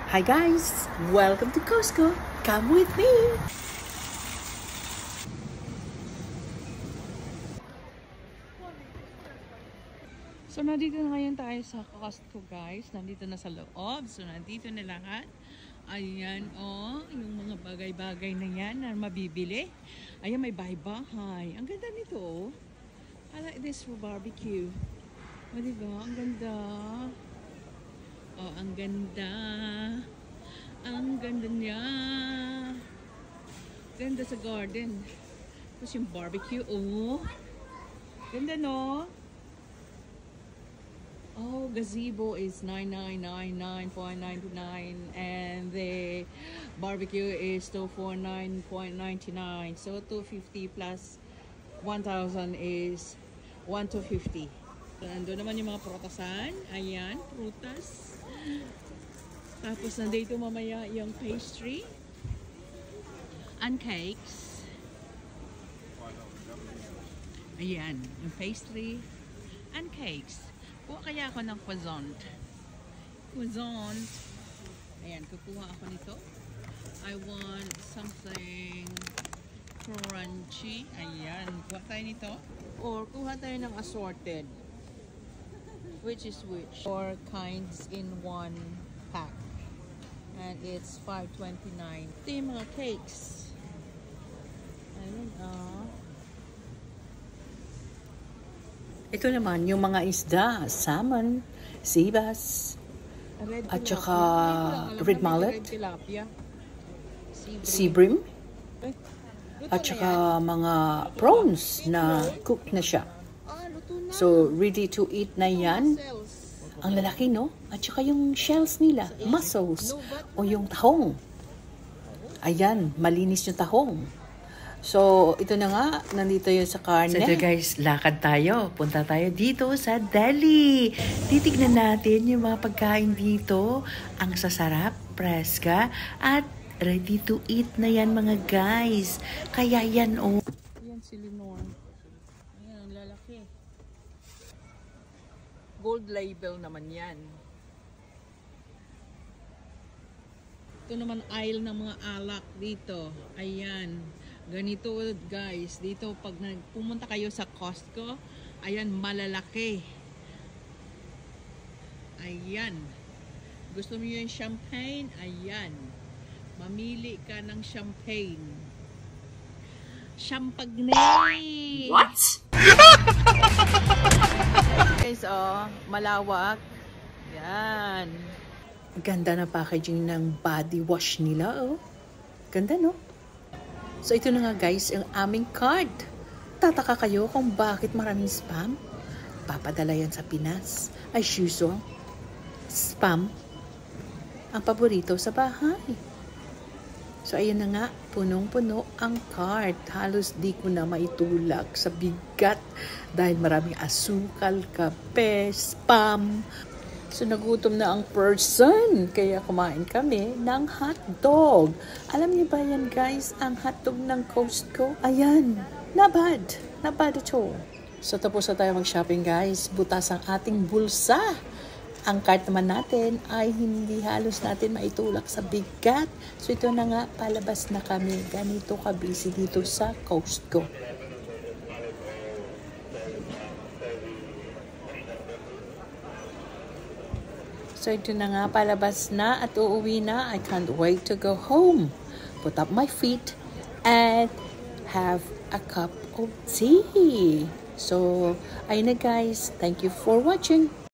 Hi guys! Welcome to Costco! Come with me! So, nandito na ngayon tayo sa Costco guys. Nandito na sa loob. So, nandito na lahat. Ayan, yung mga bagay-bagay na yan na mabibili. Ayan, may bahay-bahay. Ang ganda nito, oh. I like this for barbecue. O, diba? Ang ganda. Oh, ang ganda. Ang ganda niya. Ganda sa garden. Tapos yung barbecue, oh. Ganda, no? Oh, gazebo is $99.99 and the barbecue is $249.99. So $250 plus 1,000 is $1,250. So, nandun naman yung mga prutasan. Ayan, prutas. Tapos nandito mamaya yung pastry and cakes. Ayan, yung pastry and cakes. Kuha kaya ako ng croissant. Croissant. Ayan, kukuha ako nito. I want something crunchy. Ayan, kuha tayo nito. Or kuha tayo ng assorted. Which is which? 4 kinds in one pack. And it's $5.29. Ito yung mga cakes. Ayan, Ito naman yung mga isda, salmon, sibas, at saka red mullet, sea bream, at saka mga prawns na cooked na siya. So, ready to eat na yan. Ang lalaki, no? At saka yung shells nila, mussels, o yung tahong. Ayan, malinis yung tahong. So, ito na nga, nandito yun sa karne. So, ito guys, lakad tayo. Punta tayo dito sa deli. Titignan natin yung mga pagkain dito. Ang sasarap, preska, at ready to eat na yan mga guys. Kaya yan, oh. Yan si Lenore. Ayan, ang lalaki. Gold label naman yan. Ito naman aisle ng mga alak dito. Ayan. Ganito guys, dito pag pumunta kayo sa Costco, ayan, malalaki. Ayan. Gusto mo yung champagne? Ayan. Mamili ka ng champagne. Champagne! What? Guys, malawak. Yan. Ganda na packaging ng body wash nila, oh. Ganda, no? So, ito na nga guys, ang aming card. Tataka kayo kung bakit maraming spam? Papadala yan sa Pinas. As usual, spam ang paborito sa bahay. So, ayan na nga, punong-puno ang card. Halos di ko na maitulak sa bigat dahil maraming asukal, kape, spam. So, nagutom na ang person. Kaya kumain kami ng hotdog. Alam niyo ba yan, guys? Ang hotdog ng Costco? Ayan. Not bad. Not bad at all. So, tapos na tayo mag-shopping, guys. Butas ang ating bulsa. Ang cart naman natin ay hindi halos natin maitulak sa bigat. So, ito na nga, palabas na kami. Ganito ka-busy dito sa Costco. So, ito na nga, palabas na at uuwi na. I can't wait to go home. Put up my feet and have a cup of tea. So, ayun na guys. Thank you for watching.